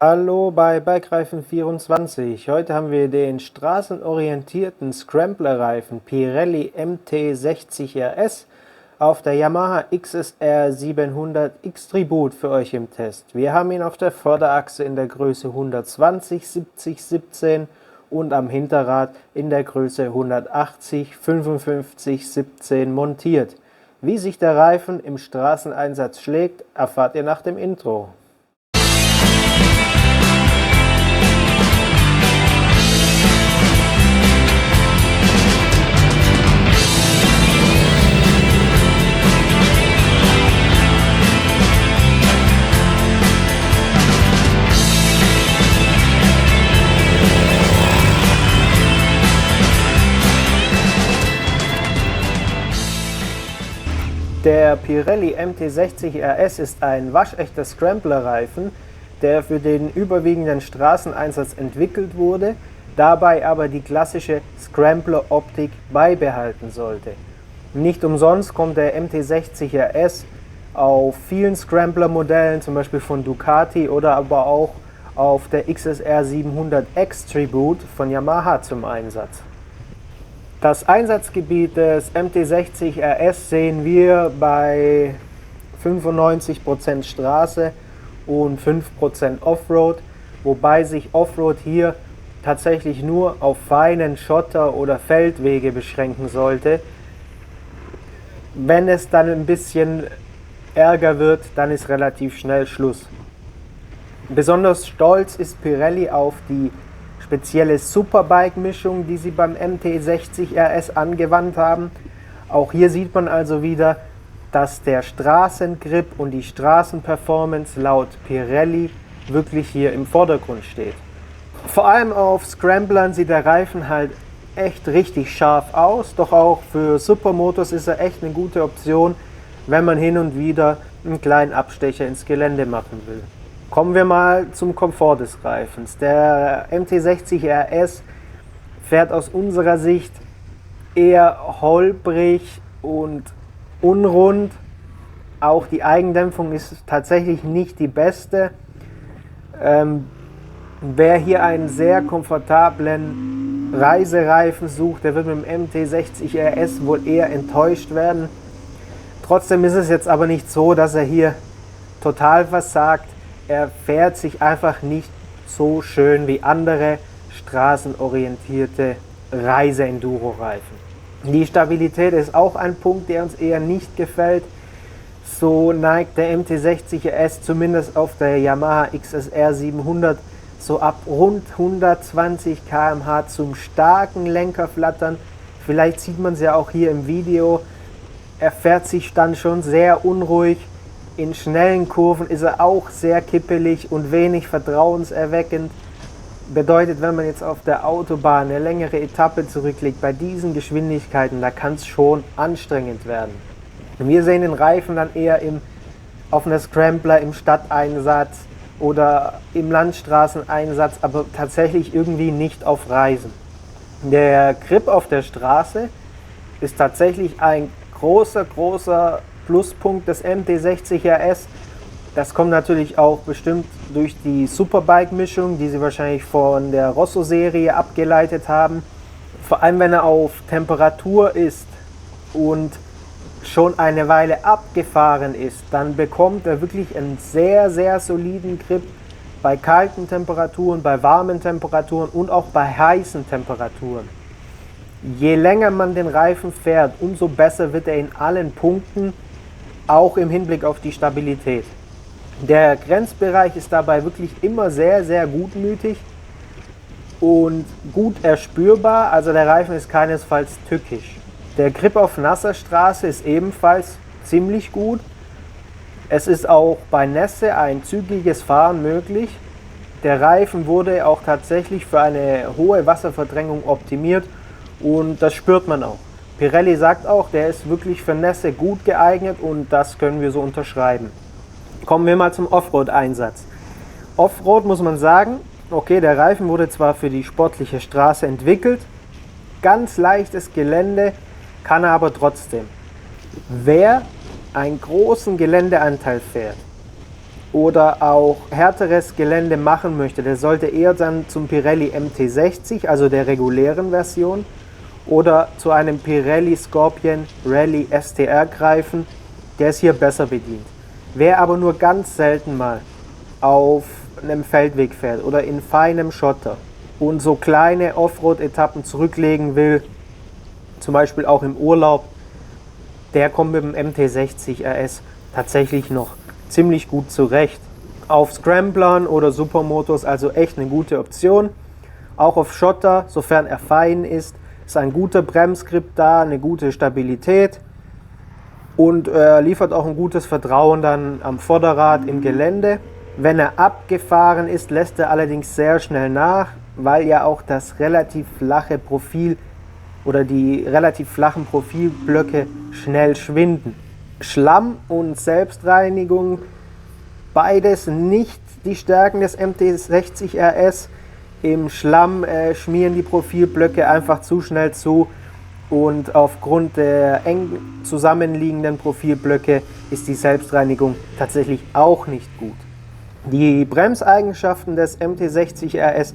Hallo bei Bikereifen24. Heute haben wir den straßenorientierten Scrambler-Reifen Pirelli MT60 RS auf der Yamaha XSR 700 X-Tribute für euch im Test. Wir haben ihn auf der Vorderachse in der Größe 120/70/17 und am Hinterrad in der Größe 180/55/17 montiert. Wie sich der Reifen im Straßeneinsatz schlägt, erfahrt ihr nach dem Intro. Der Pirelli MT60 RS ist ein waschechter Scrambler-Reifen, der für den überwiegenden Straßeneinsatz entwickelt wurde, dabei aber die klassische Scrambler-Optik beibehalten sollte. Nicht umsonst kommt der MT60 RS auf vielen Scrambler-Modellen, zum Beispiel von Ducati oder aber auch auf der XSR 700 X-Tribute von Yamaha zum Einsatz. Das Einsatzgebiet des MT60 RS sehen wir bei 95% Straße und 5% Offroad, wobei sich Offroad hier tatsächlich nur auf feinen Schotter- oder Feldwege beschränken sollte. Wenn es dann ein bisschen ärger wird, dann ist relativ schnell Schluss. Besonders stolz ist Pirelli auf die spezielle Superbike-Mischung, die sie beim MT60 RS angewandt haben. Auch hier sieht man also wieder, dass der Straßengrip und die Straßenperformance laut Pirelli wirklich hier im Vordergrund steht. Vor allem auf Scramblern sieht der Reifen halt echt richtig scharf aus, doch auch für Supermotos ist er echt eine gute Option, wenn man hin und wieder einen kleinen Abstecher ins Gelände machen will. Kommen wir mal zum Komfort des Reifens. Der MT60 RS fährt aus unserer Sicht eher holprig und unrund. Auch die Eigendämpfung ist tatsächlich nicht die beste. Wer hier einen sehr komfortablen Reisereifen sucht, der wird mit dem MT60 RS wohl eher enttäuscht werden. Trotzdem ist es jetzt aber nicht so, dass er hier total versagt. Er fährt sich einfach nicht so schön wie andere straßenorientierte Reise-Enduro-Reifen. Die Stabilität ist auch ein Punkt, der uns eher nicht gefällt. So neigt der MT60 RS zumindest auf der Yamaha XSR 700 so ab rund 120 km/h zum starken Lenkerflattern. Vielleicht sieht man es ja auch hier im Video. Er fährt sich dann schon sehr unruhig. In schnellen Kurven ist er auch sehr kippelig und wenig vertrauenserweckend. Bedeutet, wenn man jetzt auf der Autobahn eine längere Etappe zurücklegt, bei diesen Geschwindigkeiten, da kann es schon anstrengend werden. Wir sehen den Reifen dann eher auf einer Scrambler im Stadteinsatz oder im Landstraßeneinsatz, aber tatsächlich irgendwie nicht auf Reisen. Der Grip auf der Straße ist tatsächlich ein großer Pluspunkt des MT60 RS. Das kommt natürlich auch bestimmt durch die Superbike-Mischung, die sie wahrscheinlich von der Rosso-Serie abgeleitet haben. Vor allem wenn er auf Temperatur ist und schon eine Weile abgefahren ist, dann bekommt er wirklich einen sehr, sehr soliden Grip bei kalten Temperaturen, bei warmen Temperaturen und auch bei heißen Temperaturen. Je länger man den Reifen fährt, umso besser wird er in allen Punkten, auch im Hinblick auf die Stabilität. Der Grenzbereich ist dabei wirklich immer sehr, sehr gutmütig und gut erspürbar, also der Reifen ist keinesfalls tückisch. Der Grip auf nasser Straße ist ebenfalls ziemlich gut. Es ist auch bei Nässe ein zügiges Fahren möglich. Der Reifen wurde auch tatsächlich für eine hohe Wasserverdrängung optimiert und das spürt man auch. Pirelli sagt auch, der ist wirklich für Nässe gut geeignet und das können wir so unterschreiben. Kommen wir mal zum Offroad-Einsatz. Offroad muss man sagen, okay, der Reifen wurde zwar für die sportliche Straße entwickelt, ganz leichtes Gelände kann er aber trotzdem. Wer einen großen Geländeanteil fährt, oder auch härteres Gelände machen möchte, der sollte eher dann zum Pirelli MT60, also der regulären Version, oder zu einem Pirelli Scorpion Rally STR greifen, der ist hier besser bedient. Wer aber nur ganz selten mal auf einem Feldweg fährt oder in feinem Schotter und so kleine Offroad-Etappen zurücklegen will, zum Beispiel auch im Urlaub, der kommt mit dem MT60 RS tatsächlich noch ziemlich gut zurecht. Auf Scramblern oder Supermotos also echt eine gute Option. Auch auf Schotter, sofern er fein ist ein guter Bremsgrip da, eine gute Stabilität und liefert auch ein gutes Vertrauen dann am Vorderrad im Gelände. Wenn er abgefahren ist, lässt er allerdings sehr schnell nach, weil ja auch das relativ flache Profil oder die relativ flachen Profilblöcke schnell schwinden. Schlamm und Selbstreinigung, beides nicht die Stärken des MT60 RS. Im Schlamm schmieren die Profilblöcke einfach zu schnell zu und aufgrund der eng zusammenliegenden Profilblöcke ist die Selbstreinigung tatsächlich auch nicht gut. Die Bremseigenschaften des MT60 RS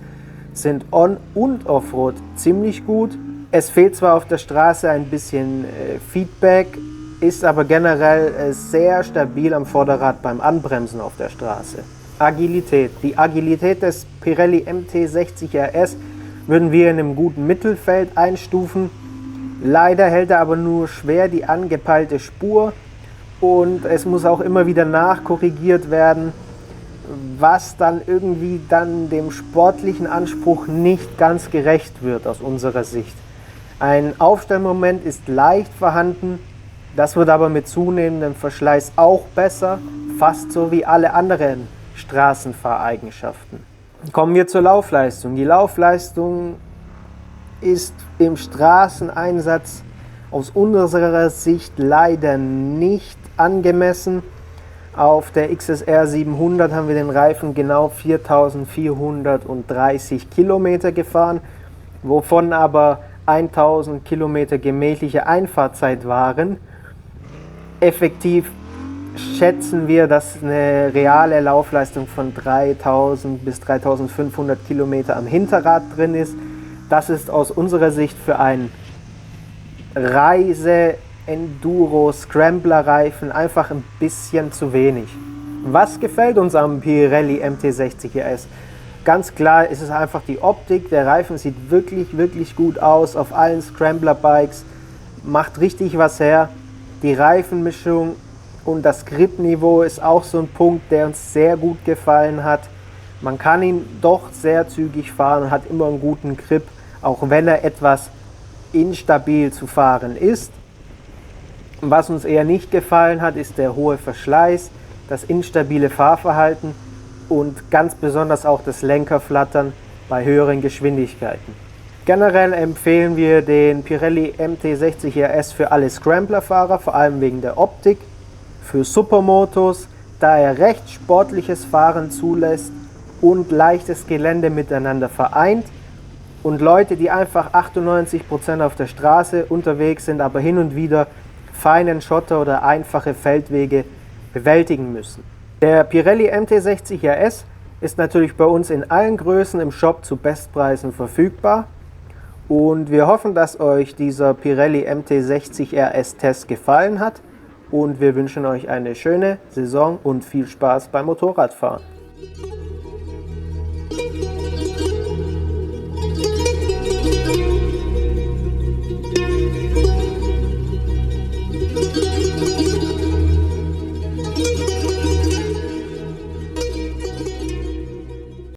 sind On- und Offroad ziemlich gut. Es fehlt zwar auf der Straße ein bisschen Feedback, ist aber generell sehr stabil am Vorderrad beim Anbremsen auf der Straße. Agilität. Die Agilität des Pirelli MT60 RS würden wir in einem guten Mittelfeld einstufen. Leider hält er aber nur schwer die angepeilte Spur und es muss auch immer wieder nachkorrigiert werden, was dann irgendwie dann dem sportlichen Anspruch nicht ganz gerecht wird aus unserer Sicht. Ein Aufstellmoment ist leicht vorhanden, das wird aber mit zunehmendem Verschleiß auch besser, fast so wie alle anderen Straßenfahreigenschaften. Kommen wir zur Laufleistung. Die Laufleistung ist im Straßeneinsatz aus unserer Sicht leider nicht angemessen. Auf der XSR 700 haben wir den Reifen genau 4430 Kilometer gefahren, wovon aber 1000 Kilometer gemächliche Einfahrzeit waren. Effektiv schätzen wir, dass eine reale Laufleistung von 3000 bis 3500 Kilometer am Hinterrad drin ist. Das ist aus unserer Sicht für einen Reise-Enduro-Scrambler-Reifen einfach ein bisschen zu wenig. Was gefällt uns am Pirelli MT60 RS? Ganz klar ist es einfach die Optik. Der Reifen sieht wirklich, wirklich gut aus auf allen Scrambler-Bikes, macht richtig was her. Die Reifenmischung und das Gripniveau ist auch so ein Punkt, der uns sehr gut gefallen hat. Man kann ihn doch sehr zügig fahren und hat immer einen guten Grip, auch wenn er etwas instabil zu fahren ist. Was uns eher nicht gefallen hat, ist der hohe Verschleiß, das instabile Fahrverhalten und ganz besonders auch das Lenkerflattern bei höheren Geschwindigkeiten. Generell empfehlen wir den Pirelli MT60 RS für alle Scrambler-Fahrer, vor allem wegen der Optik. Für Supermotos, da er recht sportliches Fahren zulässt und leichtes Gelände miteinander vereint. Und Leute, die einfach 98% auf der Straße unterwegs sind, aber hin und wieder feinen Schotter oder einfache Feldwege bewältigen müssen. Der Pirelli MT60 RS ist natürlich bei uns in allen Größen im Shop zu Bestpreisen verfügbar. Und wir hoffen, dass euch dieser Pirelli MT60 RS Test gefallen hat. Und wir wünschen euch eine schöne Saison und viel Spaß beim Motorradfahren.